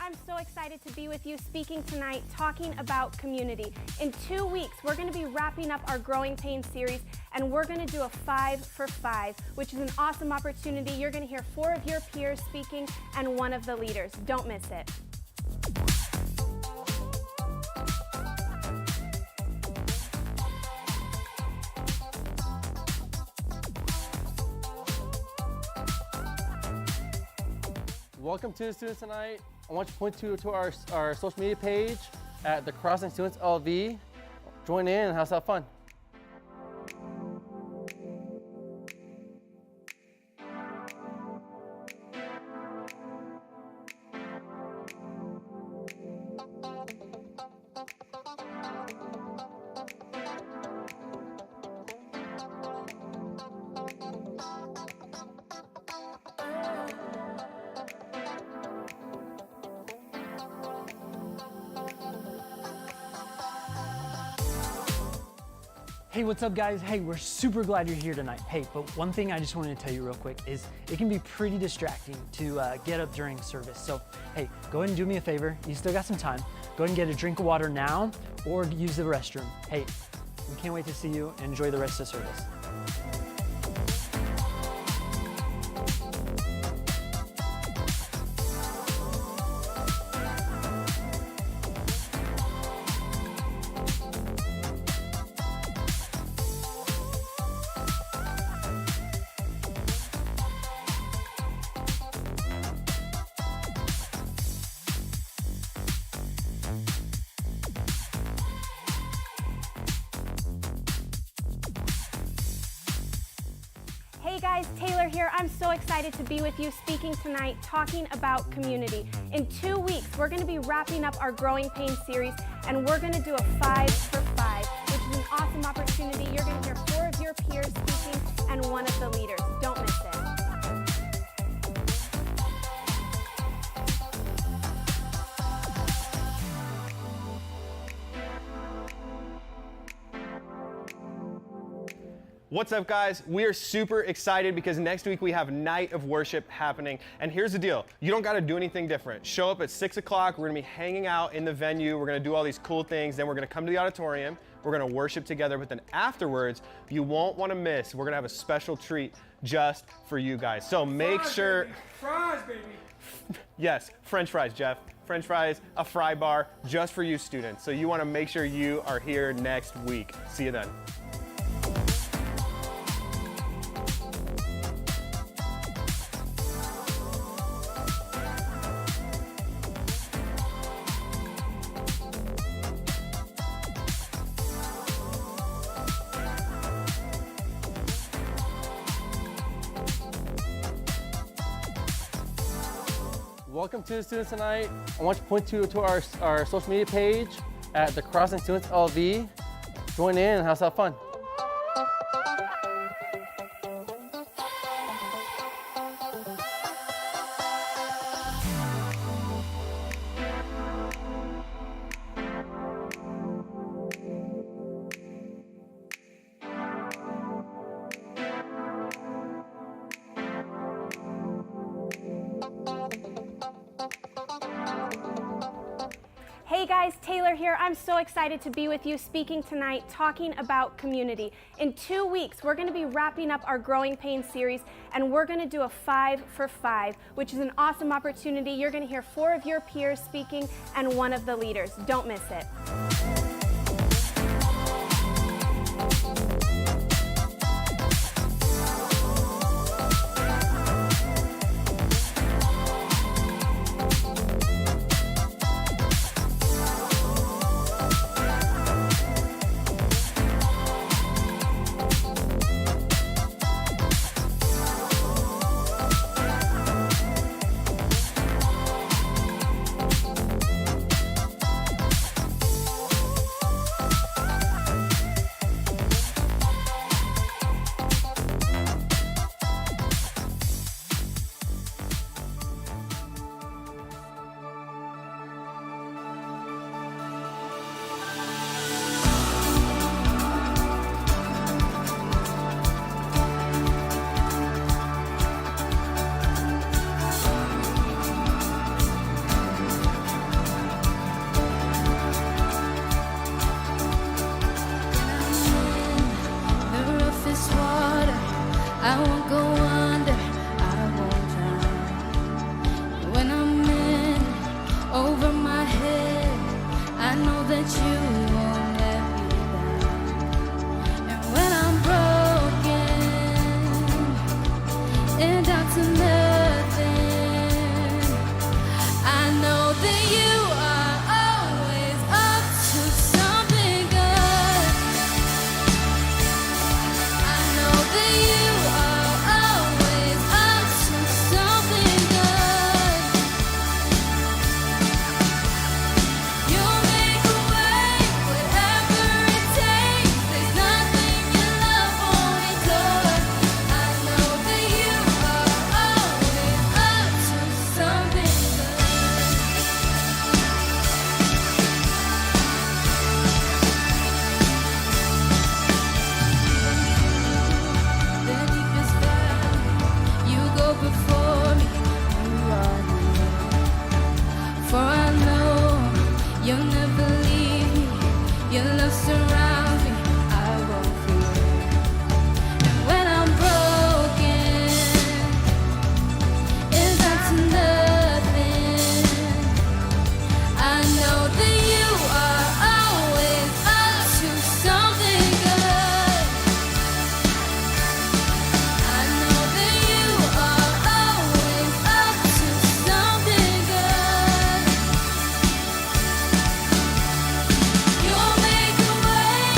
I'm so excited to be with you speaking tonight, talking about community. In 2 weeks, we're going to be wrapping up our Growing Pains series, and we're going to do a 5 for 5, which is an awesome opportunity. You're going to hear 4 of your peers speaking and 1 of the leaders. Don't miss it. Welcome to the students tonight. I want you to point to our social media page at the Crossing Students LV. Join in and have some fun. Hey, what's up guys? Hey, we're super glad you're here tonight. Hey, but one thing I just wanted to tell you real quick is it can be pretty distracting to get up during service. So, hey, go ahead and do me a favor. You still got some time. Go ahead and get a drink of water now or use the restroom. Hey, we can't wait to see you and enjoy the rest of the service. Hey guys, Taylor here. I'm so excited to be with you speaking tonight, talking about community. In 2 weeks, we're going to be wrapping up our Growing Pains series, and we're going to do a 5 for 5, which is an awesome opportunity. You're going to hear 4 of your peers speaking and 1 of the leaders. Don't miss it. What's up guys? We are super excited because next week we have Night of Worship happening. And here's the deal, you don't gotta do anything different. Show up at 6 o'clock, we're gonna be hanging out in the venue, we're gonna do all these cool things, then we're gonna come to the auditorium, we're gonna worship together, but then afterwards, you won't wanna miss, we're gonna have a special treat just for you guys. So make sure... Baby. Fries, baby. Yes, French fries, Jeff. French fries, a fry bar, just for you students. So you wanna make sure you are here next week. See you then. Welcome to the students tonight. I want you to point to our social media page at the Crossing Students LV. Join in and have some fun. Hey guys, Taylor here. I'm so excited to be with you speaking tonight, talking about community. In 2 weeks, we're going to be wrapping up our Growing Pains series, and we're going to do a 5 for 5, which is an awesome opportunity. You're going to hear 4 of your peers speaking and 1 of the leaders. Don't miss it. surround me, I won't fear. And when I'm broken, it's not to nothing. I know that you are always up to something good. I know that you are always up to something good. You'll make a way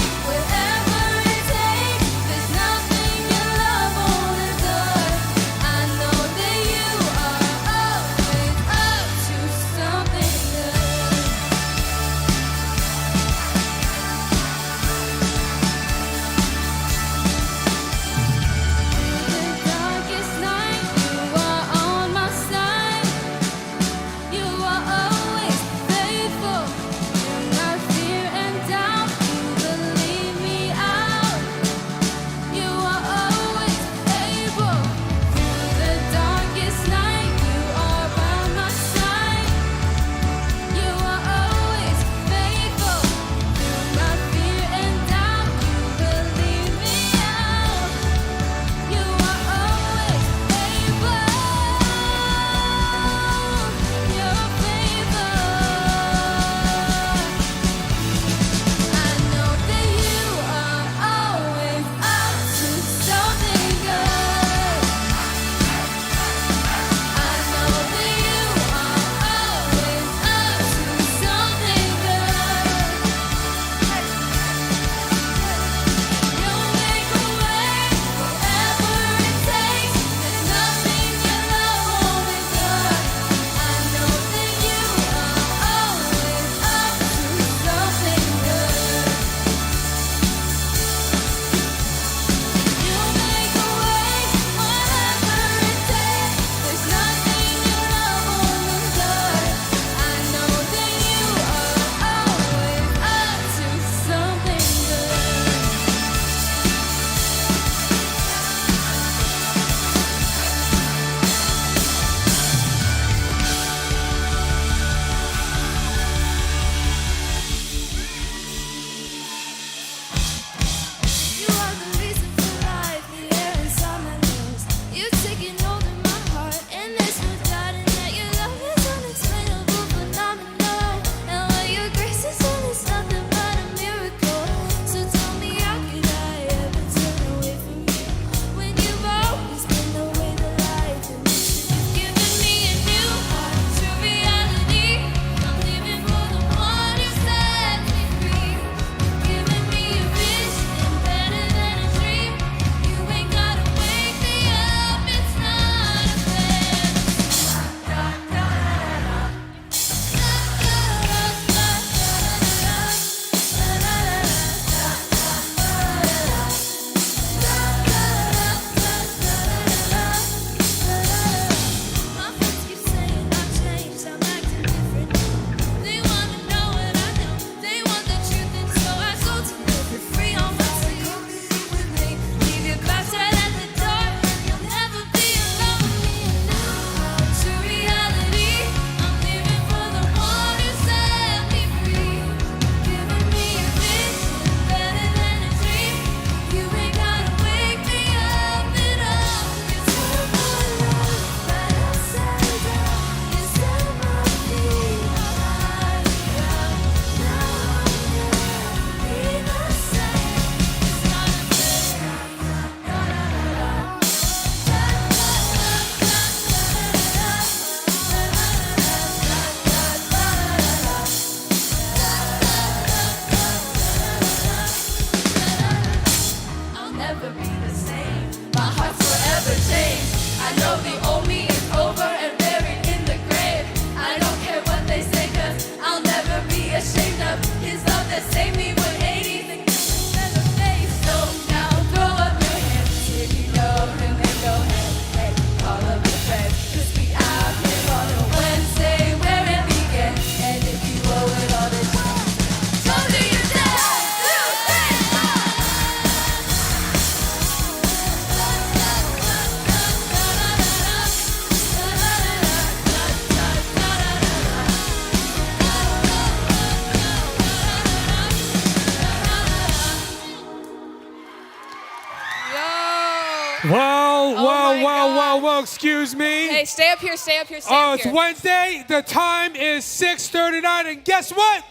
Well, my well, excuse me. Hey, stay up here, stay up here, stay Oh, up it's here. Wednesday. The time is 6:39, and guess what?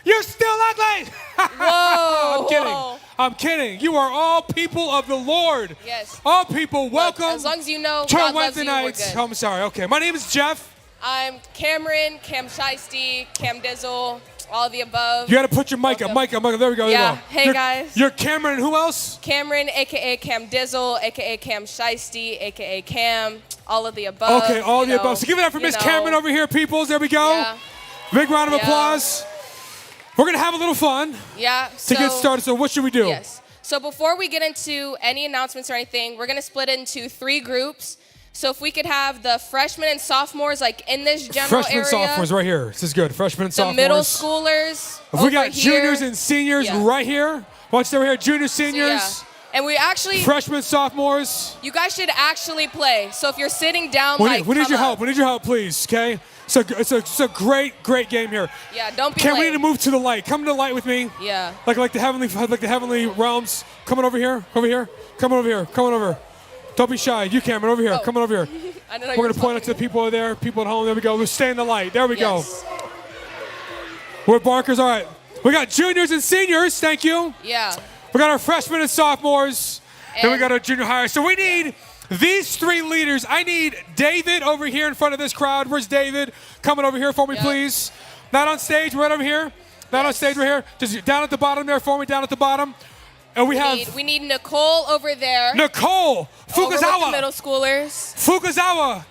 You're still ugly. Whoa. I'm kidding. I'm kidding. You are all people of the Lord. Yes. All people, Look, welcome. as long as you know to our God loves Wednesday you, we're nights. good. Oh, I'm sorry. Okay, my name is Jeff. I'm Cameron, Cam Shiesty, Cam Dizzle, all of the above. You got to put your mic up. Welcome. Mic up. There we go. There Yeah. we go. Hey, You're, guys. You're Cameron. And who else? Cameron, aka Cam Dizzle, aka Cam Shiesty, aka Cam, all of the above. Okay, all of you the know, above. So give it up for you Miss know. Cameron over here, peoples. There we go. Yeah. Big round of Yeah. applause. We're going to have a little fun Yeah. to get started. So what should we do? Yes. So before we get into any announcements or anything, we're gonna split it into 3 groups. So if we could have the freshmen and sophomores like in this general Freshmen area. and sophomores right here. This is good. Freshmen and The sophomores. middle schoolers. If we over got here. juniors and seniors Yeah. right here. Watch over here. Juniors, So, seniors, yeah. And we actually, freshmen, sophomores. you guys should actually play. So if you're sitting down, We like, need your come help. up. We need your help, please. Okay. It's a great game here. Yeah, don't be Can we late. need to move to the light? Come to the light with me. Yeah. Like the heavenly realms. Coming over here. Over here. Coming over here. Coming over. Don't be shy. You, Cameron, over here. Oh. Coming over here. I don't know We're you're gonna point it to the talking. people over there. People at home. There we go. Let's stay in the light. There we Yes. go. We're Barkers. All right. We got juniors and seniors. Thank you. Yeah. We got our freshmen and sophomores. Then we And- got our junior high. So we need these 3 leaders. I need David over here in front of this crowd. Where's David? Coming over here for me, Yep. please. Not on stage, right over here. Not on stage, right here. Just down at the bottom there for me, down at the bottom. And we have We need Nicole over there. Nicole Over with the Fukazawa. middle schoolers. Fukazawa.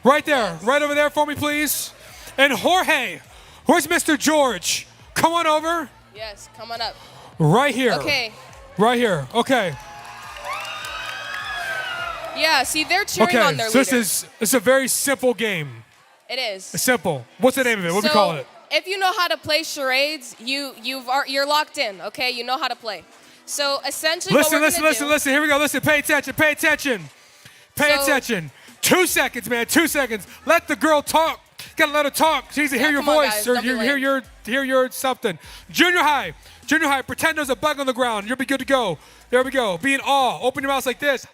Right there. Right over there for me, please. And Jorge. Where's Mr. George? Come on over. Yes, come on up. Right here. Okay. Right here. Okay. Yeah, see, they're cheering Okay. on their So leader. this is a very simple game. It is. Simple. What's the name of it? What do we call it? If you know how to play charades, you're locked in. Okay, you know how to play. So essentially, Listen, what we're listen, gonna listen, do, listen. Here we go. Listen. Pay attention. Pay attention. Pay So- attention. 2 seconds, man. 2 seconds. Let the girl talk. Gotta let her talk. She needs to hear your come on, voice guys. or Don't be hear your something. Junior high. Junior high. Pretend there's a bug on the ground. You'll be good to go. There we go. Be in awe. Open your mouth like this.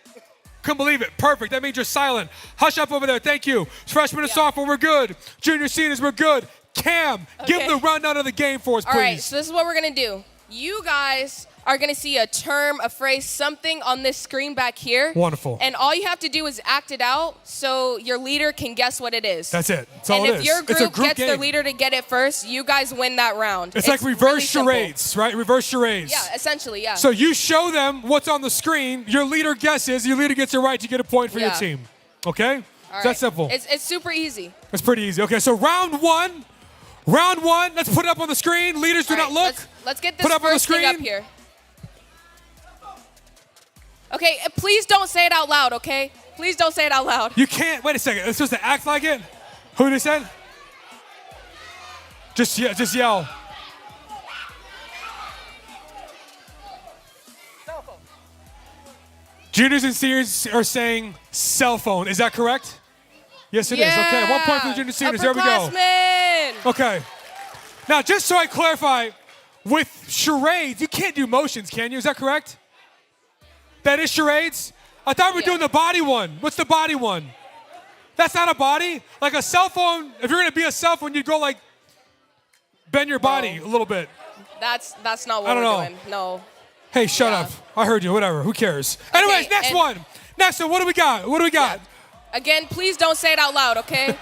Couldn't believe it. Perfect. That means you're silent. Hush up over there. Thank you. Freshman and sophomore, we're good. Junior, seniors, we're good. Cam, give Okay. the rundown of the game for us, please. All right, so this is what we're gonna do. You guys are gonna see a term, a phrase, something on this screen back here. Wonderful. And all you have to do is act it out so your leader can guess what it is. That's it. That's all and it if is. your It's a group group gets game. their leader to get it first, you guys win that round. It's like really reverse simple. charades, right? Reverse charades. Yeah, essentially, yeah. So you show them what's on the screen. Your leader guesses. Your leader gets it right. You get a point for your Yeah. team. Okay? All It's that right. simple. It's super easy. It's pretty easy. Okay, so round one. Round one. Let's put it up on the screen. Leaders, do All not right, look. Let's get this Put up on the first thing up screen. here. Okay, please don't say it out loud, okay? Please don't say it out loud. You can't. Wait a second. It's supposed to act like it. Who did it say? Just yell. Juniors and seniors are saying cell phone. Is that correct? Yes, it is. Okay, 1 point for the juniors and seniors. There we go. Upperclassmen! Okay. Now, just so I clarify, with charades, you can't do motions, can you? Is that correct? That is charades? I thought we were Yeah. doing the body one. What's the body one? That's not a body? Like a cell phone, if you're going to be a cell phone, you'd go like, bend your body a little bit. That's not I what don't we're know. doing. No. Hey, shut Yeah. up. I heard you. Whatever. Who cares? Anyways, next and- one. Next one. What do we got? What do we got? Again, please don't say it out loud, okay?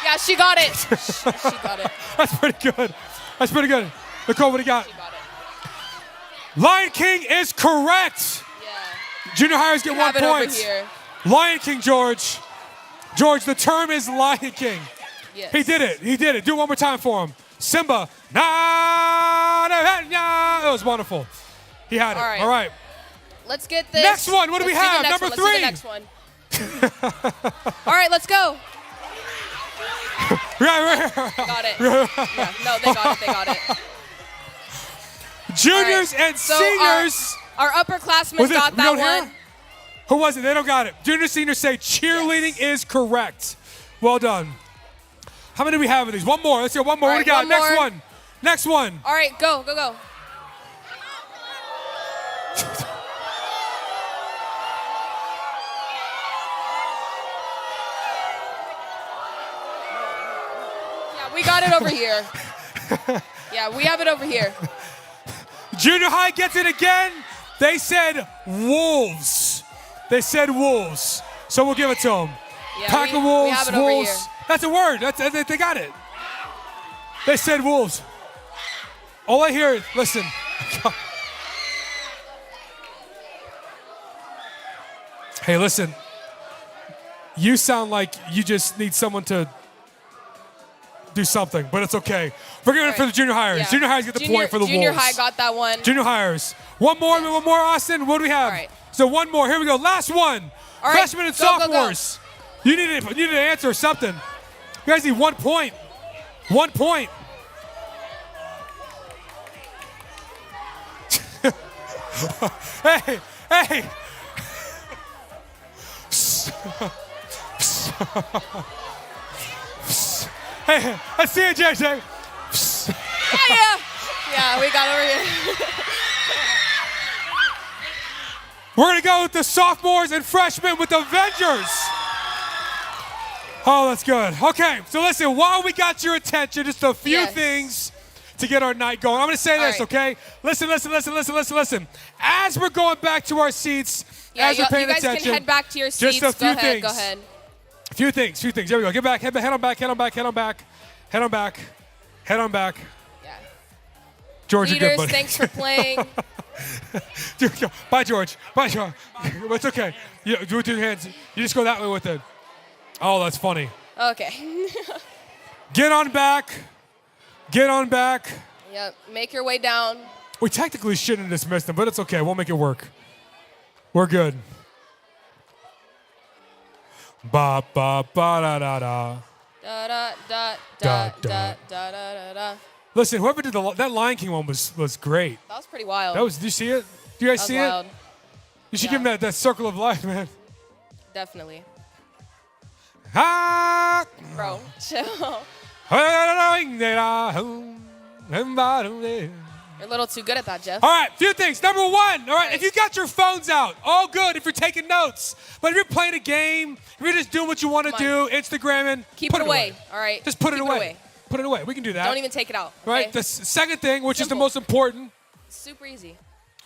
Yeah, she got it. She got it. That's pretty good. That's pretty good. Nicole, what do you got? She got it. Lion King is correct. Yeah. Junior hires get You 1 have it over point. here. Lion King, George. George, the term is Lion King. Yes. He did it. He did it. Do it one more time for him. Simba. Na, na, na, na. It was wonderful. He had it. All right. All right. Let's get this. Next one. What do we Let's have? the next Number one. 3. Let's do the next one. All right, let's go. Right. Got it. Yeah. No, they got it. They got it. Juniors All right. and So seniors. Our upperclassmen Was it- got we that don't one. hear? Who was it? They don't got it. Juniors, seniors say cheerleading is correct. Well done. How many do we have of these? One more. Let's go. One more. All What do we right, got? one Next more. one. Next one. All right, go. We got it over here. Yeah, we have it over here. Junior high gets it again. They said wolves. They said wolves. So we'll give it to them. Yeah, Pack of we wolves, have it over wolves. here. That's a word. They got it. They said wolves. All I hear is, listen. Hey, listen. You sound like you just need someone to do something, but it's okay. We're giving it for the junior hires. Yeah. Junior hires get the point for the Junior wolves. high got that one. Junior hires. One more, Austin. What do we have? All right. So one more. Here we go. Last one. All right, Freshmen and go, go, go. sophomores. You need to answer something. You guys need 1 point. 1 point. Hey. Hey, let's see it, JJ. Yeah, we got it over here. We're going to go with the sophomores and freshmen with the Avengers. Oh, that's good. Okay, so listen, while we got your attention, just a few things to get our night going. I'm going to say this, okay? Listen. As we're going back to our seats, as we're paying attention. You guys can head back to your seats. Just a few things. Go ahead. A few things. There we go. Get back. Head on back. Yeah. George, Leaders, you're good, buddy. thanks for playing. Bye, George. It's okay. Do it with your hands. You just go that way with it. Oh, that's funny. Okay. Get on back. Yep. Make your way down. We technically shouldn't dismiss them, but it's okay. We'll make it work. We're good. Ba ba ba da da da. Da da da da da da da da. Listen, whoever did that Lion King one was great. That was pretty wild. Did you see it? Do you guys see wild. it? You should give him that circle of life, man. Definitely. Ha! Bro, chill. You're a little too good at that, Jeff. All right, few things. Number one, all right, if you got your phones out, all good if you're taking notes. But if you're playing a game, if you're just doing what you want to do, Instagramming, Keep it away, all right? Just put it Keep away. Put it away. We can do that. Don't even take it out. Okay? Right? The second thing, which is the Simple. most important. Super easy.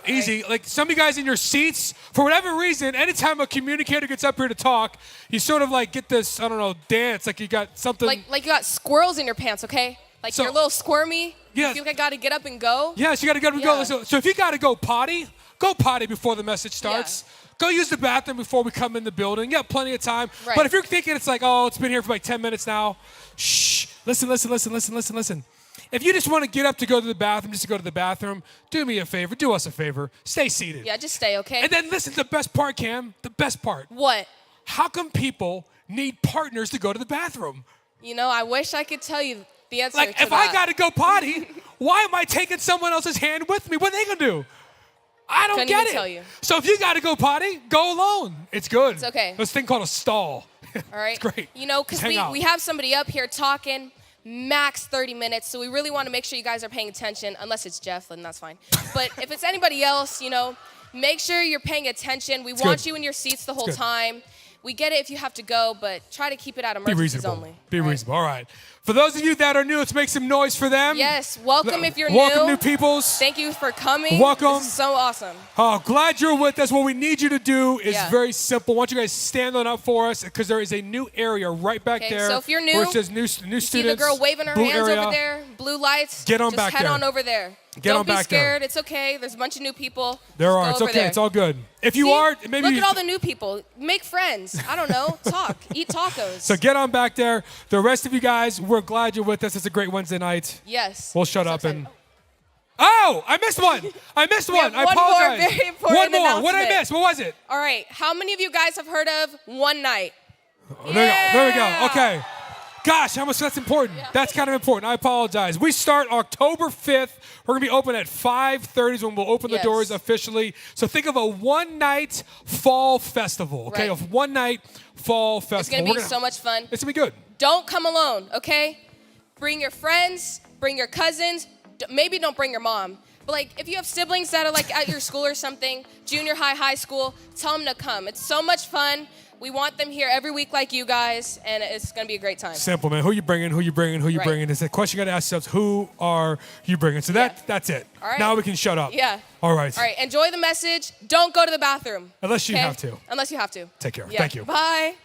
Easy. Right. Like some of you guys in your seats, for whatever reason, anytime a communicator gets up here to talk, you sort of like get this, I don't know, dance, like you got something. Like you got squirrels in your pants, okay? Like you're a little squirmy. Yeah. You feel like I got to get up and go. Yes, you got to get up and go. So if you got to go potty before the message starts. Yeah. Go use the bathroom before we come in the building. You have plenty of time. Right. But if you're thinking it's like, oh, it's been here for like 10 minutes now, shh, listen. If you just want to get up to go to the bathroom, just to go to the bathroom, do me a favor, do us a favor, stay seated. Yeah, just stay, okay? And then listen to the best part, Cam, the best part. What? How come people need partners to go to the bathroom? You know, I wish I could tell you the answer Like, to if that. I got to go potty, why am I taking someone else's hand with me? What are they going to do? I don't Couldn't get even it. tell you. So if you got to go potty, go alone. It's good. It's okay. There's a thing called a stall. All right? It's great. You know, because Just hang out. we have somebody up here talking max 30 minutes, so we really want to make sure you guys are paying attention, unless it's Jeff, then that's fine. But if it's anybody else, you know, make sure you're paying attention. We want you in your seats the whole time. We get it if you have to go, but try to keep it out of emergencies only. Be reasonable. All right. For those of you that are new, let's make some noise for them. Yes, welcome if you're new. Welcome new peoples. Thank you for coming. Welcome. This is so awesome. Oh, glad you're with us. What we need you to do is Yeah. very simple. I want you guys to stand on up for us because there is a new area right back there. So if you're new, where it says new students. See the girl waving her blue hands area. over there, blue lights. Get on just back head there. on over there. Get on Don't be back there. scared. It's okay. There's a bunch of new people. There Just are. go It's over okay. there. It's all good. If you See? are, maybe Look at all the new people. Make friends. I don't know. Talk. Eat tacos. So get on back there. The rest of you guys, we're glad you're with us. It's a great Wednesday night. Yes. We'll shut So up and. excited. Oh, I missed one. I missed We one. have I one more apologize. very important One more. What did I announcement. miss? What was it? All right. How many of you guys have heard of One Night? There we go. Okay. Gosh, how much that's important. Yeah. That's kind of important. I apologize. We start October 5th. We're going to be open at 5:30 is when we'll open the Yes. doors officially. So think of a one-night fall festival, okay? Right. A one-night fall festival. It's going to be so much fun. It's going to be good. Don't come alone, okay? Bring your friends. Bring your cousins. Maybe don't bring your mom. But like, if you have siblings that are like at your school or something, junior high, high school, tell them to come. It's so much fun. We want them here every week like you guys, and it's going to be a great time. Simple, man. Who you bringing? Who you bringing? Who you Right. bringing? It's a question you got to ask yourselves. Who are you bringing? So that's it. All right. Now we can shut up. Yeah. All right. All right, enjoy the message. Don't go to the bathroom. Unless you okay? have to. Unless you have to. Take care. Yeah. Thank you. Bye.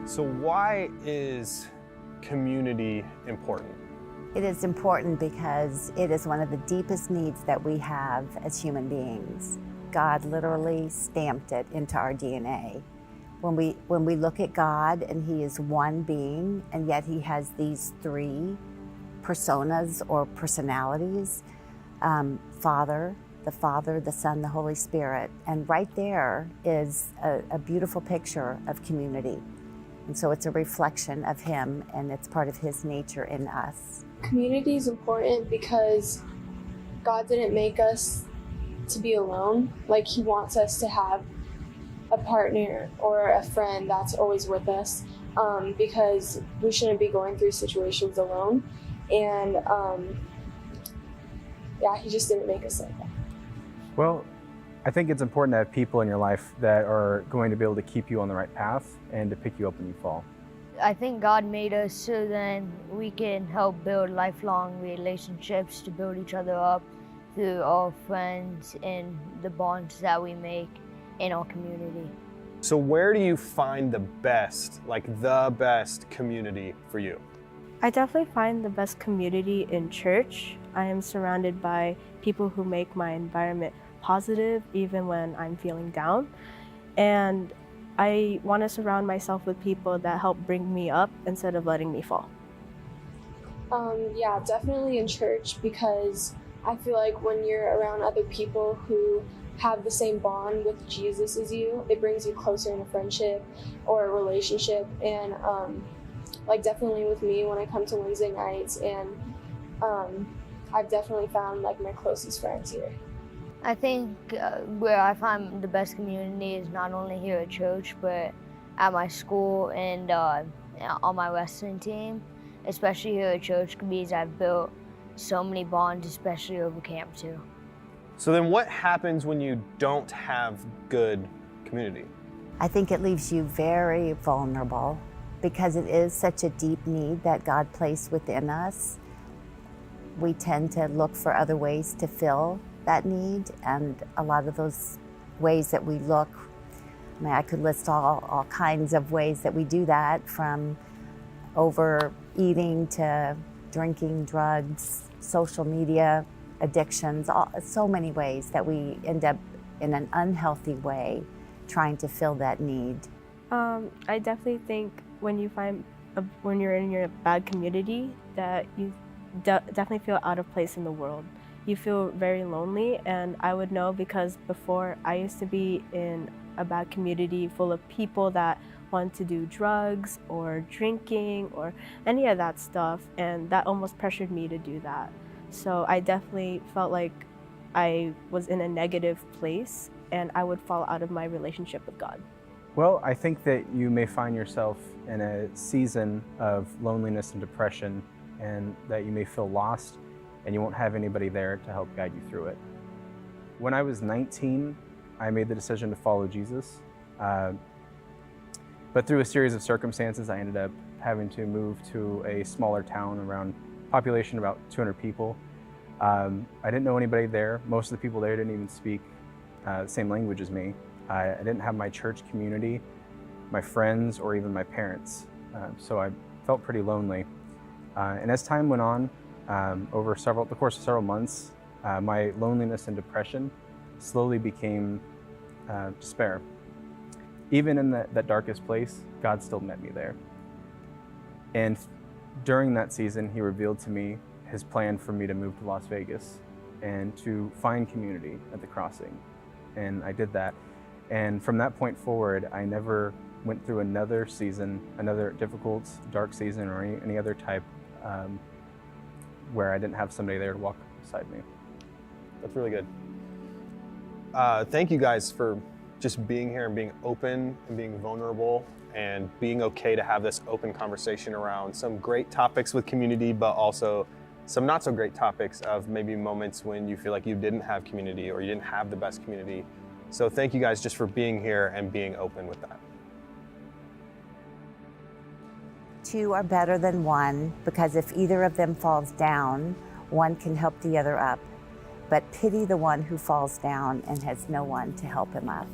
So why is community important? It is important because it is one of the deepest needs that we have as human beings. God literally stamped it into our DNA. When we look at God, and He is one being, and yet He has these three personas or personalities, Father, the Son, the Holy Spirit. And right there is a beautiful picture of community. And so it's a reflection of Him, and it's part of His nature in us. Community is important because God didn't make us to be alone. Like, He wants us to have a partner or a friend that's always with us, because we shouldn't be going through situations alone. And yeah, He just didn't make us like that. Well, I think it's important to have people in your life that are going to be able to keep you on the right path and to pick you up when you fall. I think God made us so then we can help build lifelong relationships to build each other up through our friends and the bonds that we make in our community. So where do you find the best community for you? I definitely find the best community in church. I am surrounded by people who make my environment positive even when I'm feeling down. And I want to surround myself with people that help bring me up instead of letting me fall. Yeah, definitely in church, because I feel like when you're around other people who have the same bond with Jesus as you, it brings you closer in a friendship or a relationship. And like, definitely with me when I come to Wednesday nights, and I've definitely found like my closest friends here. I think where I find the best community is not only here at church, but at my school and on my wrestling team, especially here at church, because I've built so many bonds, especially over camp too. So then what happens when you don't have good community? I think it leaves you very vulnerable because it is such a deep need that God placed within us. We tend to look for other ways to fill that need, and a lot of those ways that we look, I mean, I could list all kinds of ways that we do that, from overeating to drinking, drugs, social media, addictions, so many ways that we end up in an unhealthy way trying to fill that need. I definitely think when you're in your bad community, that you definitely feel out of place in the world. You feel very lonely, and I would know because before I used to be in a bad community full of people that want to do drugs or drinking or any of that stuff, and that almost pressured me to do that. So I definitely felt like I was in a negative place, and I would fall out of my relationship with God. Well, I think that you may find yourself in a season of loneliness and depression, and that you may feel lost and you won't have anybody there to help guide you through it. When I was 19, I made the decision to follow Jesus. But through a series of circumstances, I ended up having to move to a smaller town around population about 200 people. I didn't know anybody there. Most of the people there didn't even speak the same language as me. I didn't have my church community, my friends, or even my parents. So I felt pretty lonely. And as time went on, over the course of several months, my loneliness and depression slowly became despair. Even in that darkest place, God still met me there. And during that season, He revealed to me His plan for me to move to Las Vegas and to find community at the crossing. And I did that. And from that point forward, I never went through another season, another difficult, dark season, or any other type where I didn't have somebody there to walk beside me. That's really good. Thank you guys for just being here and being open and being vulnerable and being okay to have this open conversation around some great topics with community, but also some not so great topics of maybe moments when you feel like you didn't have community or you didn't have the best community. So thank you guys just for being here and being open with that. Two are better than one, because if either of them falls down, one can help the other up. But pity the one who falls down and has no one to help him up.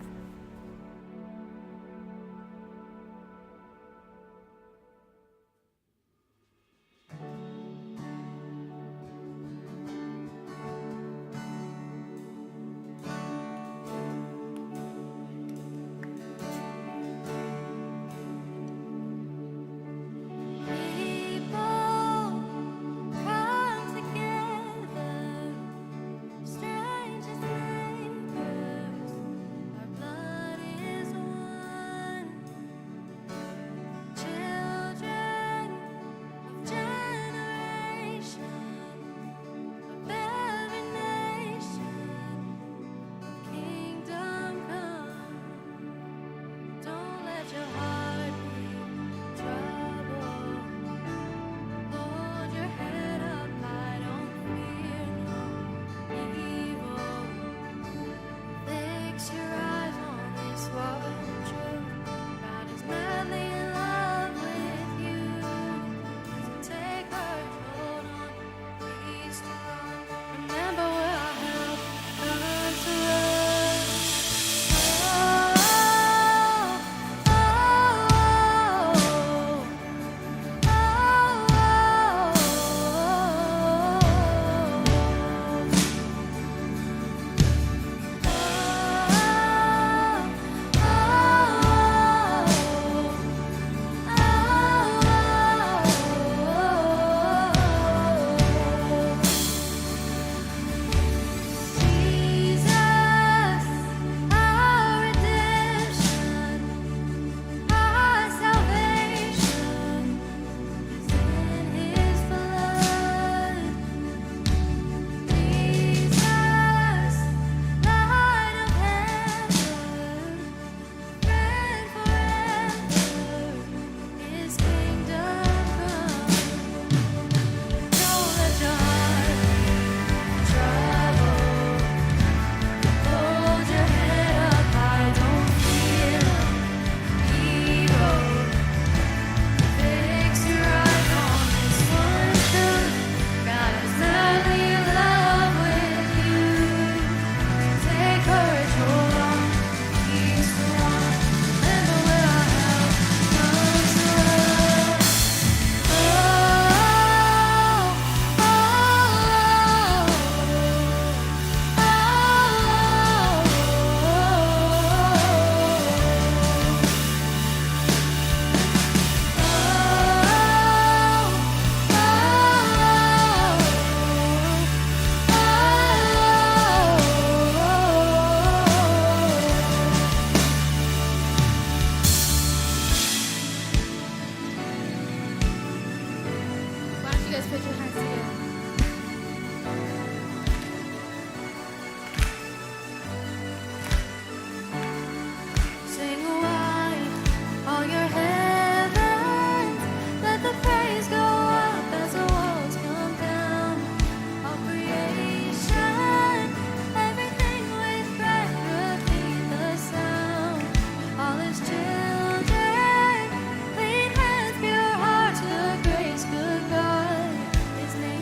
His name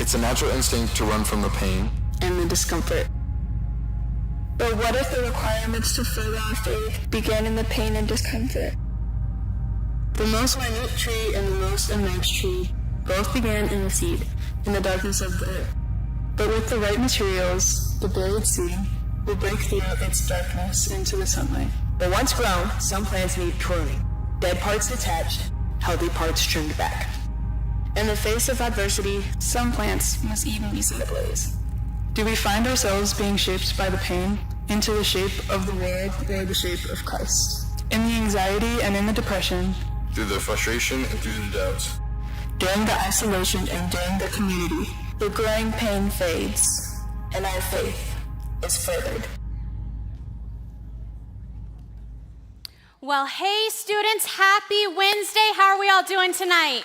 It's a natural instinct to run from the pain and the discomfort. But what if the requirements to further our faith began in the pain and discomfort? The most minute tree and the most immense tree both began in the seed, in the darkness of the earth. But with the right materials, the buried seed will break through its darkness into the sunlight. But once grown, some plants need pruning. Dead parts detached, healthy parts trimmed back. In the face of adversity, some plants must even be set ablaze. Do we find ourselves being shaped by the pain into the shape of the world or the shape of Christ? In the anxiety and in the depression, through the frustration and through the doubts, during the isolation and during the community, the growing pain fades and our faith is furthered. Well, hey students, happy Wednesday. How are we all doing tonight?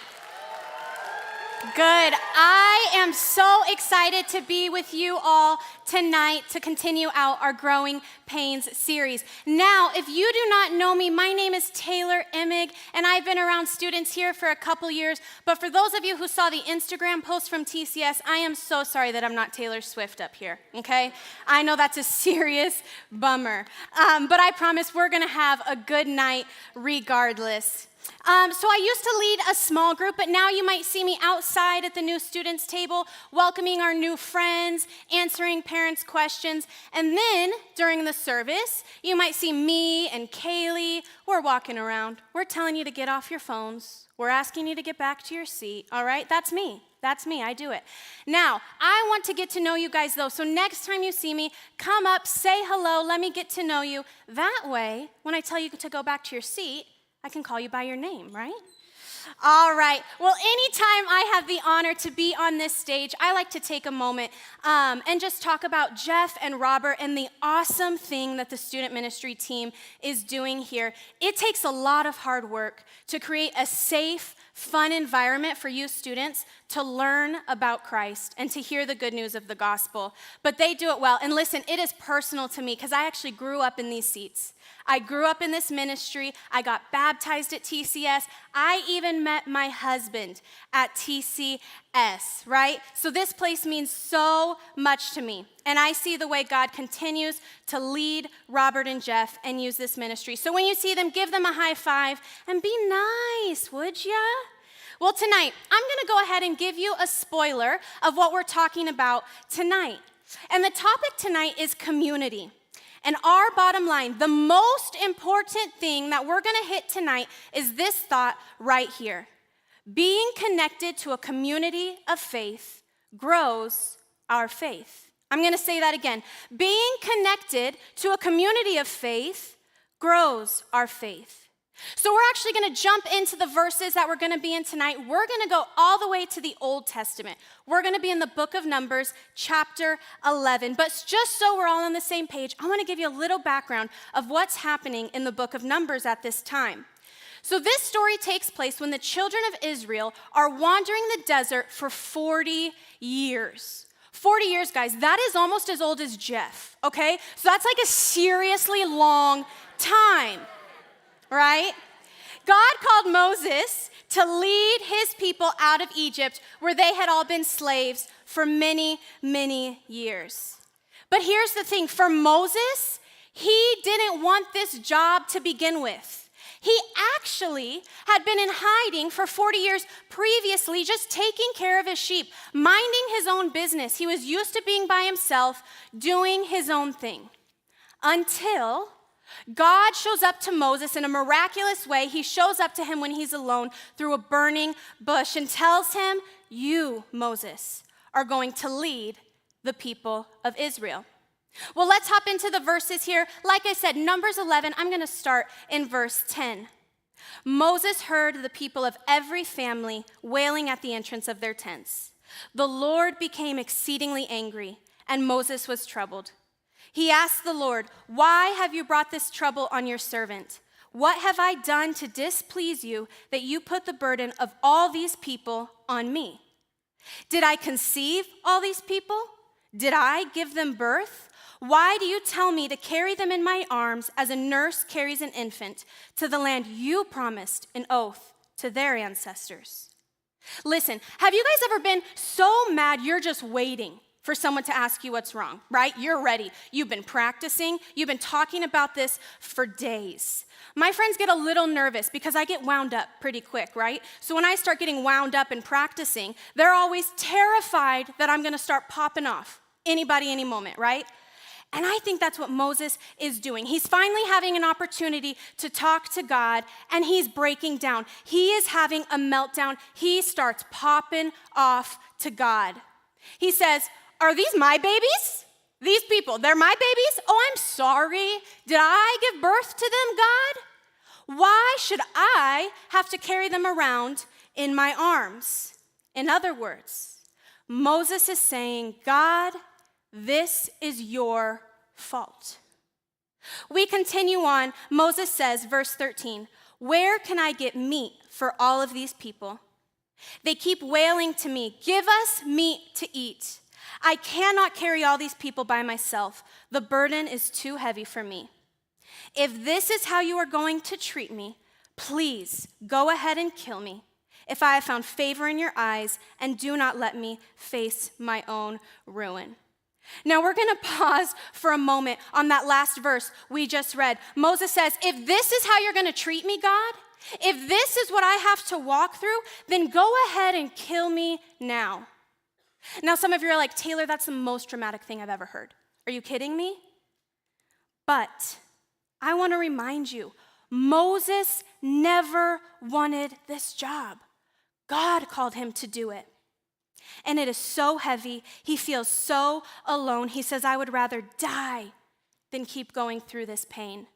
Good. I am so excited to be with you all tonight to continue out our Growing Pains series. Now, if you do not know me, my name is Taylor Emig, and I've been around students here for a couple years. But for those of you who saw the Instagram post from TCS, I am so sorry that I'm not Taylor Swift up here, okay? I know that's a serious bummer. But I promise we're going to have a good night regardless. So I used to lead a small group, but now you might see me outside at the new students table, welcoming our new friends, answering parents' questions. And then during the service, you might see me and Kaylee. We're walking around. We're telling you to get off your phones. We're asking you to get back to your seat, all right? That's me. That's me. I do it. Now, I want to get to know you guys, though. So next time you see me, come up, say hello, let me get to know you. That way, when I tell you to go back to your seat, I can call you by your name, right? All right. Well, anytime I have the honor to be on this stage, I like to take a moment and just talk about Jeff and Robert and the awesome thing that the student ministry team is doing here. It takes a lot of hard work to create a safe, fun environment for you students to learn about Christ and to hear the good news of the gospel. But they do it well. And listen, it is personal to me because I actually grew up in these seats. I grew up in this ministry. I got baptized at TCS. I even met my husband at TCS, right? So this place means so much to me. And I see the way God continues to lead Robert and Jeff and use this ministry. So when you see them, give them a high five and be nice, would ya? Well, tonight, I'm going to go ahead and give you a spoiler of what we're talking about tonight. And the topic tonight is community. And our bottom line, the most important thing that we're going to hit tonight is this thought right here. Being connected to a community of faith grows our faith. I'm going to say that again. Being connected to a community of faith grows our faith. So we're actually going to jump into the verses that we're going to be in tonight. We're going to go all the way to the Old Testament. We're going to be in the book of Numbers, chapter 11. But just so we're all on the same page, I want to give you a little background of what's happening in the book of Numbers at this time. So this story takes place when the children of Israel are wandering the desert for 40 years. 40 years, guys, that is almost as old as Jeff, okay? So that's like a seriously long time. Right? God called Moses to lead his people out of Egypt where they had all been slaves for many, many years. But here's the thing, for Moses, he didn't want this job to begin with. He actually had been in hiding for 40 years previously, just taking care of his sheep, minding his own business. He was used to being by himself, doing his own thing, until God shows up to Moses in a miraculous way. He shows up to him when he's alone through a burning bush and tells him, you, Moses, are going to lead the people of Israel. Well, let's hop into the verses here. Like I said, Numbers 11, I'm going to start in verse 10. Moses heard the people of every family wailing at the entrance of their tents. The Lord became exceedingly angry, and Moses was troubled. He asked the Lord, why have you brought this trouble on your servant? What have I done to displease you that you put the burden of all these people on me? Did I conceive all these people? Did I give them birth? Why do you tell me to carry them in my arms as a nurse carries an infant to the land you promised an oath to their ancestors? Listen, have you guys ever been so mad you're just waiting for someone to ask you what's wrong, right? You're ready. You've been practicing. You've been talking about this for days. My friends get a little nervous because I get wound up pretty quick, right? So when I start getting wound up and practicing, they're always terrified that I'm gonna start popping off. Anybody, any moment, right? And I think that's what Moses is doing. He's finally having an opportunity to talk to God, and he's breaking down. He is having a meltdown. He starts popping off to God. He says, "Are these my babies? These people, they're my babies? Oh, I'm sorry. Did I give birth to them, God? Why should I have to carry them around in my arms?" In other words, Moses is saying, God, this is your fault. We continue on. Moses says, verse 13, "Where can I get meat for all of these people? They keep wailing to me, 'Give us meat to eat.' I cannot carry all these people by myself. The burden is too heavy for me. If this is how you are going to treat me, please go ahead and kill me if I have found favor in your eyes, and do not let me face my own ruin." Now we're going to pause for a moment on that last verse we just read. Moses says, if this is how you're going to treat me, God, if this is what I have to walk through, then go ahead and kill me now. Now, some of you are like, Taylor, that's the most dramatic thing I've ever heard. Are you kidding me? But I want to remind you, Moses never wanted this job. God called him to do it. And it is so heavy. He feels so alone. He says, I would rather die than keep going through this pain.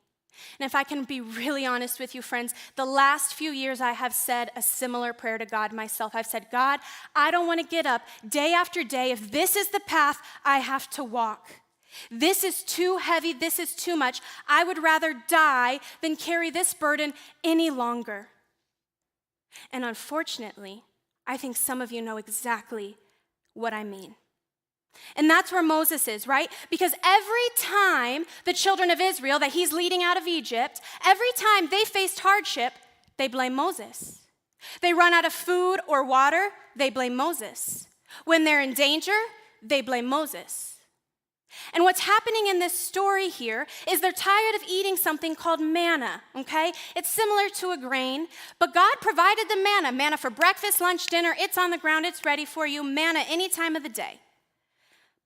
And if I can be really honest with you, friends, the last few years I have said a similar prayer to God myself. I've said, God, I don't want to get up day after day if this is the path I have to walk. This is too heavy. This is too much. I would rather die than carry this burden any longer. And unfortunately, I think some of you know exactly what I mean. And that's where Moses is, right? Because every time the children of Israel that he's leading out of Egypt, every time they faced hardship, they blame Moses. They run out of food or water, they blame Moses. When they're in danger, they blame Moses. And what's happening in this story here is they're tired of eating something called manna, okay? It's similar to a grain, but God provided the manna. Manna for breakfast, lunch, dinner. It's on the ground. It's ready for you. Manna any time of the day.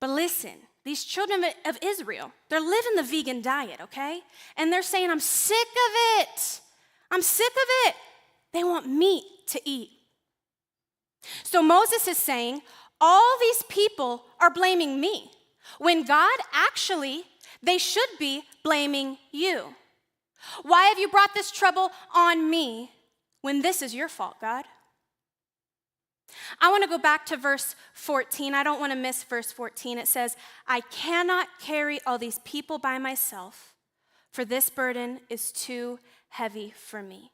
But listen, these children of Israel, they're living the vegan diet, okay? And they're saying, I'm sick of it. I'm sick of it. They want meat to eat. So Moses is saying, all these people are blaming me, when God, actually, they should be blaming you. Why have you brought this trouble on me when this is your fault, God? I want to go back to verse 14. I don't want to miss verse 14. It says, I cannot carry all these people by myself, for this burden is too heavy for me.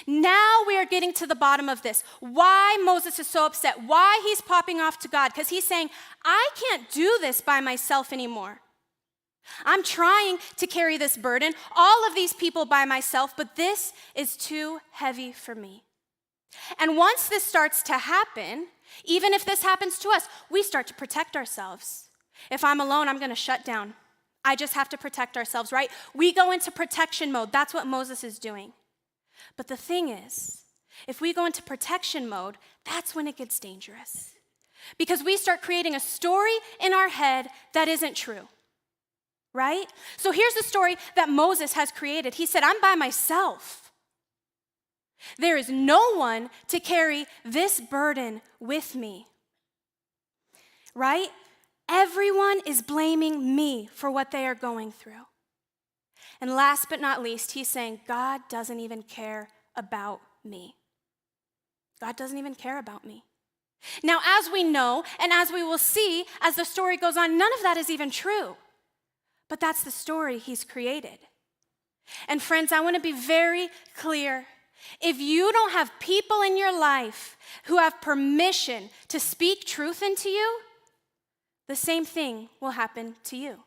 Now we are getting to the bottom of this. Why Moses is so upset, why he's popping off to God, because he's saying, I can't do this by myself anymore. I'm trying to carry this burden, all of these people by myself, but this is too heavy for me. And once this starts to happen, even if this happens to us, we start to protect ourselves. If I'm alone, I'm going to shut down. I just have to protect ourselves, right? We go into protection mode. That's what Moses is doing. But the thing is, if we go into protection mode, that's when it gets dangerous. Because we start creating a story in our head that isn't true, right? So here's the story that Moses has created. He said, I'm by myself. There is no one to carry this burden with me, right? Everyone is blaming me for what they are going through. And last but not least, he's saying, God doesn't even care about me. God doesn't even care about me. Now, as we know, and as we will see as the story goes on, none of that is even true. But that's the story he's created. And friends, I want to be very clear. If you don't have people in your life who have permission to speak truth into you, the same thing will happen to you.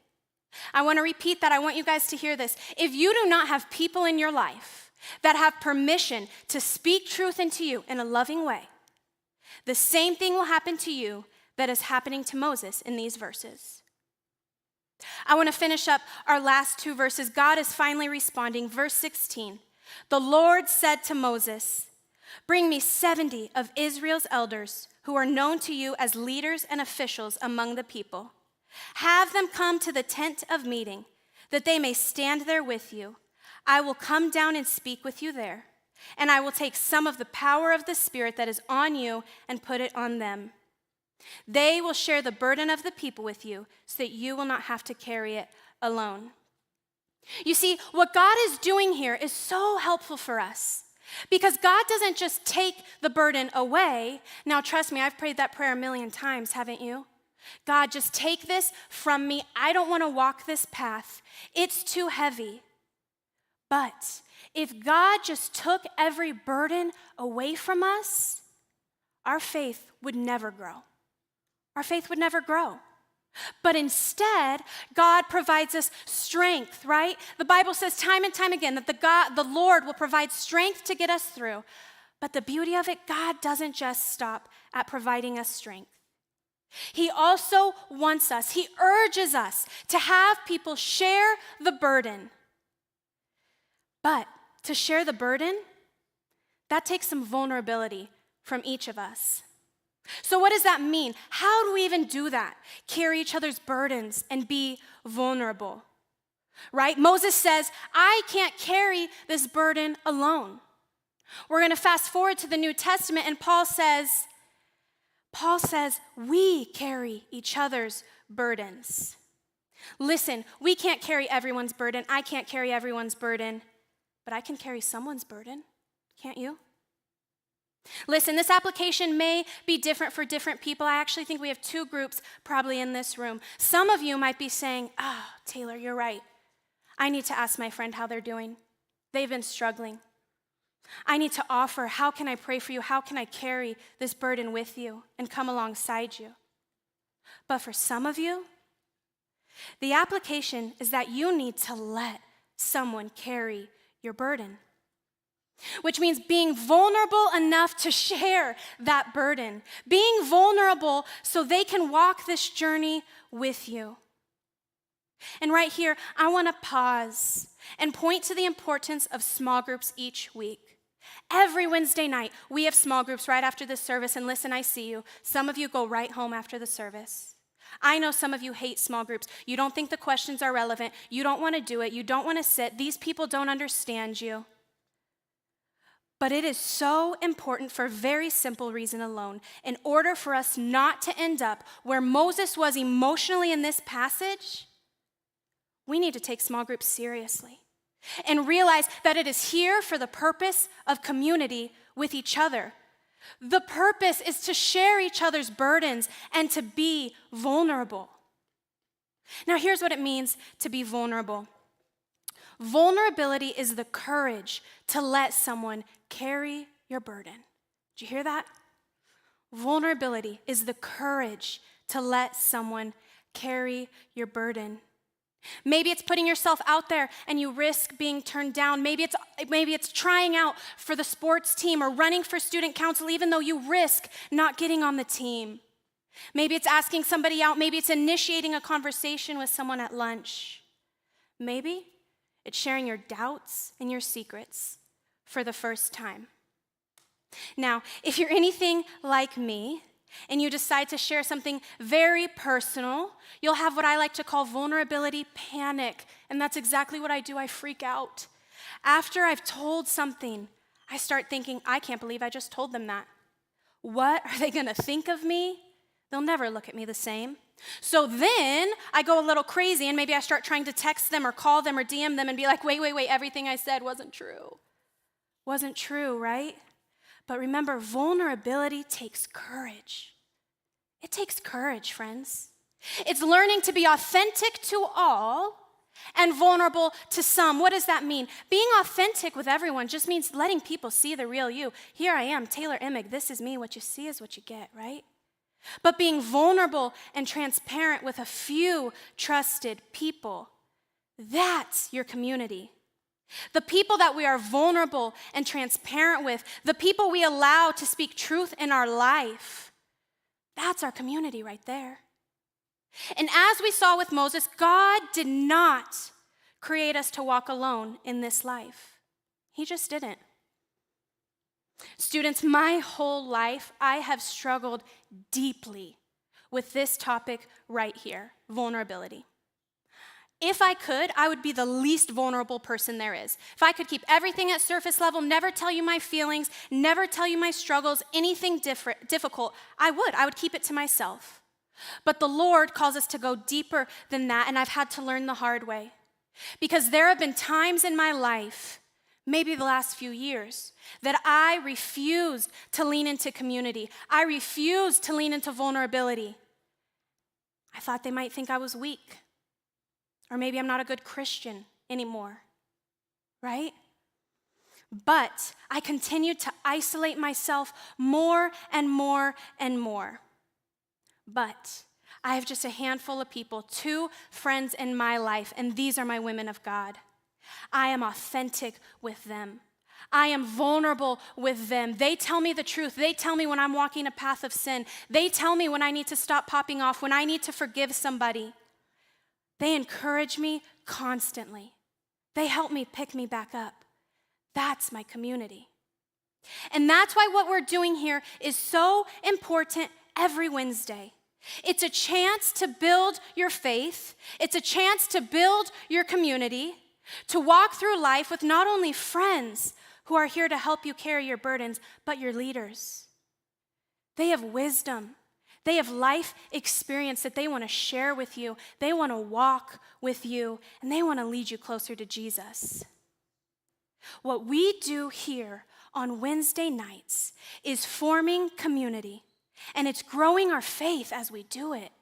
I want to repeat that. I want you guys to hear this. If you do not have people in your life that have permission to speak truth into you in a loving way, The same thing will happen to you that is happening to Moses in these verses. I want to finish up our last two verses. God is finally responding. Verse 16, the Lord said to Moses, bring me 70 of Israel's elders who are known to you as leaders and officials among the people. Have them come to the tent of meeting, that they may stand there with you. I will come down and speak with you there, and I will take some of the power of the Spirit that is on you and put it on them. They will share the burden of the people with you so that you will not have to carry it alone. You see, what God is doing here is so helpful for us because God doesn't just take the burden away. Now, trust me, I've prayed that prayer a million times, haven't you? God, just take this from me. I don't want to walk this path. It's too heavy. But if God just took every burden away from us, our faith would never grow. Our faith would never grow. But instead, God provides us strength, right? The Bible says time and time again that the Lord will provide strength to get us through. But the beauty of it, God doesn't just stop at providing us strength. He also wants us, he urges us to have people share the burden. But to share the burden, that takes some vulnerability from each of us. So what does that mean? How do we even do that? Carry each other's burdens and be vulnerable, right? Moses says, I can't carry this burden alone. We're going to fast forward to the New Testament, and Paul says, we carry each other's burdens. Listen, we can't carry everyone's burden. I can't carry everyone's burden, but I can carry someone's burden. Can't you? Listen, this application may be different for different people. I actually think we have two groups probably in this room. Some of you might be saying, Taylor, you're right. I need to ask my friend how they're doing. They've been struggling. I need to offer, how can I pray for you? How can I carry this burden with you and come alongside you? But for some of you, the application is that you need to let someone carry your burden. Which means being vulnerable enough to share that burden. Being vulnerable so they can walk this journey with you. And right here, I want to pause and point to the importance of small groups each week. Every Wednesday night, we have small groups right after this service. And listen, I see you. Some of you go right home after the service. I know some of you hate small groups. You don't think the questions are relevant. You don't want to do it. You don't want to sit. These people don't understand you. But it is so important for a very simple reason alone. In order for us not to end up where Moses was emotionally in this passage, we need to take small groups seriously and realize that it is here for the purpose of community with each other. The purpose is to share each other's burdens and to be vulnerable. Now, here's what it means to be vulnerable. Vulnerability is the courage to let someone carry your burden. Did you hear that? Vulnerability is the courage to let someone carry your burden. Maybe it's putting yourself out there and you risk being turned down. Maybe it's trying out for the sports team or running for student council even though you risk not getting on the team. Maybe it's asking somebody out. Maybe it's initiating a conversation with someone at lunch. Maybe it's sharing your doubts and your secrets for the first time. Now, if you're anything like me and you decide to share something very personal, you'll have what I like to call vulnerability panic. And that's exactly what I do. I freak out. After I've told something, I start thinking, I can't believe I just told them that. What are they going to think of me? They'll never look at me the same. So then I go a little crazy and maybe I start trying to text them or call them or DM them and be like, wait, everything I said wasn't true. Wasn't true, right? But remember, vulnerability takes courage. It takes courage, friends. It's learning to be authentic to all and vulnerable to some. What does that mean? Being authentic with everyone just means letting people see the real you. Here I am, Taylor Emig. This is me. What you see is what you get, right? But being vulnerable and transparent with a few trusted people, that's your community. The people that we are vulnerable and transparent with, the people we allow to speak truth in our life, that's our community right there. And as we saw with Moses, God did not create us to walk alone in this life. He just didn't. Students, my whole life, I have struggled deeply with this topic right here, vulnerability. If I could, I would be the least vulnerable person there is. If I could keep everything at surface level, never tell you my feelings, never tell you my struggles, anything difficult, I would keep it to myself. But the Lord calls us to go deeper than that, and I've had to learn the hard way. Because there have been times in my life, maybe the last few years, that I refused to lean into community. I refused to lean into vulnerability. I thought they might think I was weak. Or maybe I'm not a good Christian anymore, right? But I continued to isolate myself more and more and more. But I have just a handful of people, 2 friends in my life, and these are my women of God. I am authentic with them. I am vulnerable with them. They tell me the truth. They tell me when I'm walking a path of sin. They tell me when I need to stop popping off, when I need to forgive somebody. They encourage me constantly. They help me pick me back up. That's my community. And that's why what we're doing here is so important every Wednesday. It's a chance to build your faith. It's a chance to build your community, to walk through life with not only friends who are here to help you carry your burdens, but your leaders. They have wisdom. They have life experience that they want to share with you. They want to walk with you, and they want to lead you closer to Jesus. What we do here on Wednesday nights is forming community, and it's growing our faith as we do it.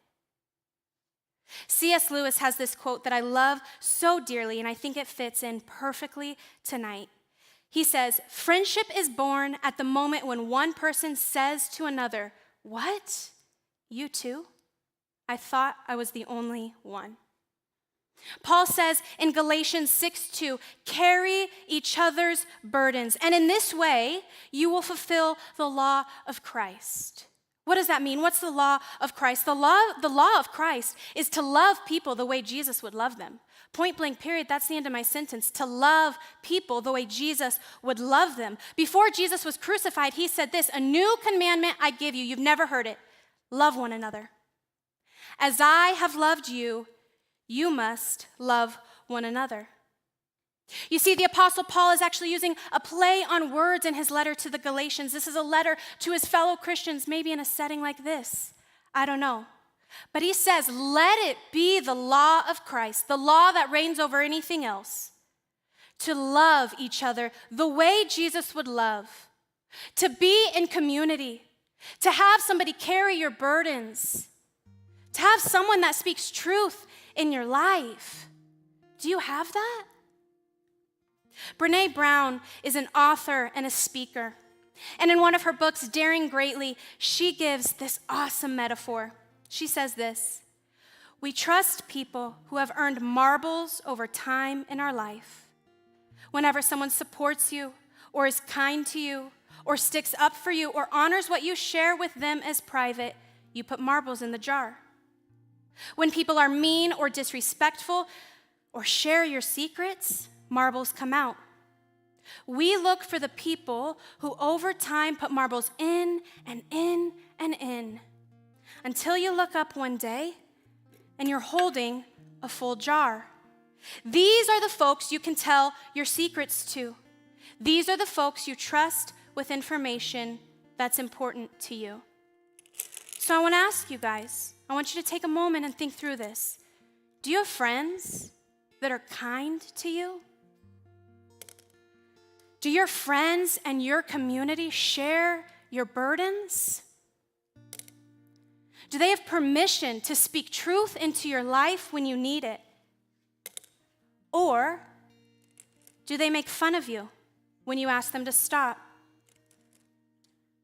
C.S. Lewis has this quote that I love so dearly, and I think it fits in perfectly tonight. He says, "Friendship is born at the moment when one person says to another, 'What? You too? I thought I was the only one.'" Paul says in Galatians 6:2, "Carry each other's burdens, and in this way you will fulfill the law of Christ." What does that mean? What's the law of Christ? The law of Christ is to love people the way Jesus would love them. Point blank, period. That's the end of my sentence. To love people the way Jesus would love them. Before Jesus was crucified, he said this, "A new commandment I give you." You've never heard it. Love one another. As I have loved you, you must love one another. You see, the Apostle Paul is actually using a play on words in his letter to the Galatians. This is a letter to his fellow Christians, maybe in a setting like this. I don't know. But he says, let it be the law of Christ, the law that reigns over anything else, to love each other the way Jesus would love, to be in community, to have somebody carry your burdens, to have someone that speaks truth in your life. Do you have that? Brené Brown is an author and a speaker. And in one of her books, Daring Greatly, she gives this awesome metaphor. She says this, "We trust people who have earned marbles over time in our life. Whenever someone supports you or is kind to you or sticks up for you or honors what you share with them as private, you put marbles in the jar. When people are mean or disrespectful or share your secrets, marbles come out. We look for the people who over time put marbles in and in and in until you look up one day and you're holding a full jar. These are the folks you can tell your secrets to. These are the folks you trust with information that's important to you." So I want to ask you guys, I want you to take a moment and think through this. Do you have friends that are kind to you? Do your friends and your community share your burdens? Do they have permission to speak truth into your life when you need it? Or do they make fun of you when you ask them to stop?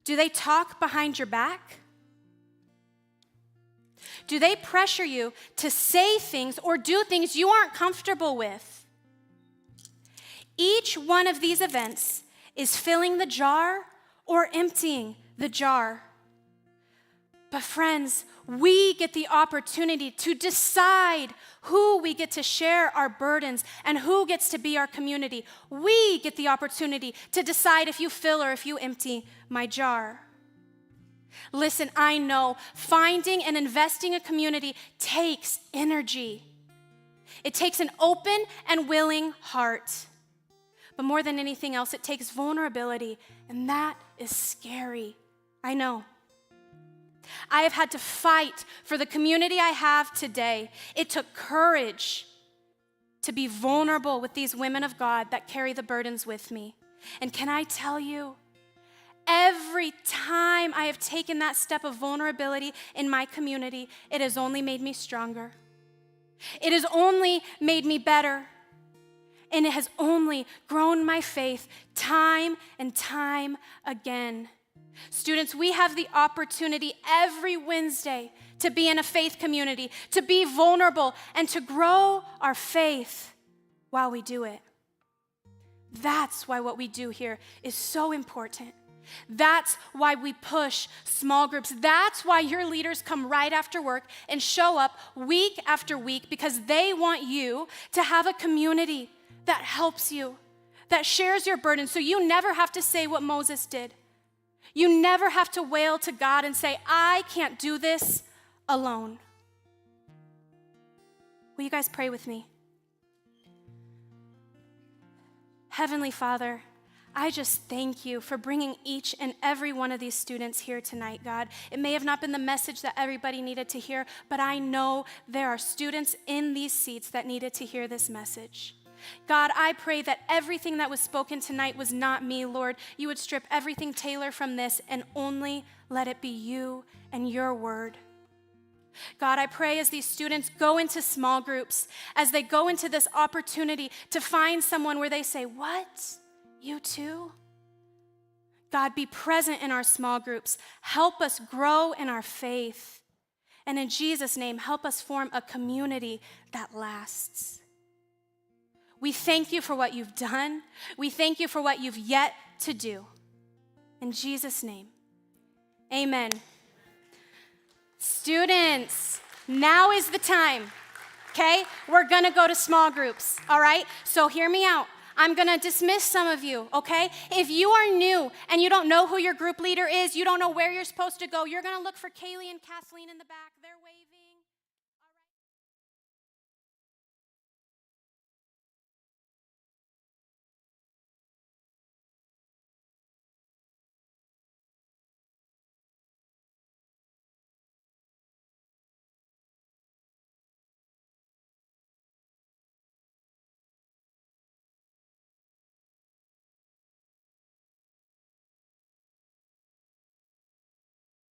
Do they talk behind your back? Do they pressure you to say things or do things you aren't comfortable with? Each one of these events is filling the jar or emptying the jar. But friends, we get the opportunity to decide who we get to share our burdens and who gets to be our community. We get the opportunity to decide if you fill or if you empty my jar. Listen, I know finding and investing a community takes energy. It takes an open and willing heart. But more than anything else, it takes vulnerability, and that is scary. I know. I have had to fight for the community I have today. It took courage to be vulnerable with these women of God that carry the burdens with me. And can I tell you, every time I have taken that step of vulnerability in my community, it has only made me stronger. It has only made me better. And it has only grown my faith time and time again. Students, we have the opportunity every Wednesday to be in a faith community, to be vulnerable, and to grow our faith while we do it. That's why what we do here is so important. That's why we push small groups. That's why your leaders come right after work and show up week after week, because they want you to have a community that helps you, that shares your burden, so you never have to say what Moses did. You never have to wail to God and say, I can't do this alone. Will you guys pray with me? Heavenly Father, I just thank you for bringing each and every one of these students here tonight, God. It may have not been the message that everybody needed to hear, but I know there are students in these seats that needed to hear this message. God, I pray that everything that was spoken tonight was not me, Lord. You would strip everything, Taylor, from this and only let it be you and your word. God, I pray as these students go into small groups, as they go into this opportunity to find someone where they say, what? You too? God, be present in our small groups. Help us grow in our faith. And in Jesus' name, help us form a community that lasts. We thank you for what you've done. We thank you for what you've yet to do. In Jesus' name, amen. Students, now is the time, okay? We're gonna go to small groups, all right? So hear me out. I'm gonna dismiss some of you, okay? If you are new and you don't know who your group leader is, you don't know where you're supposed to go, you're gonna look for Kaylee and Kathleen in the back. They're waving.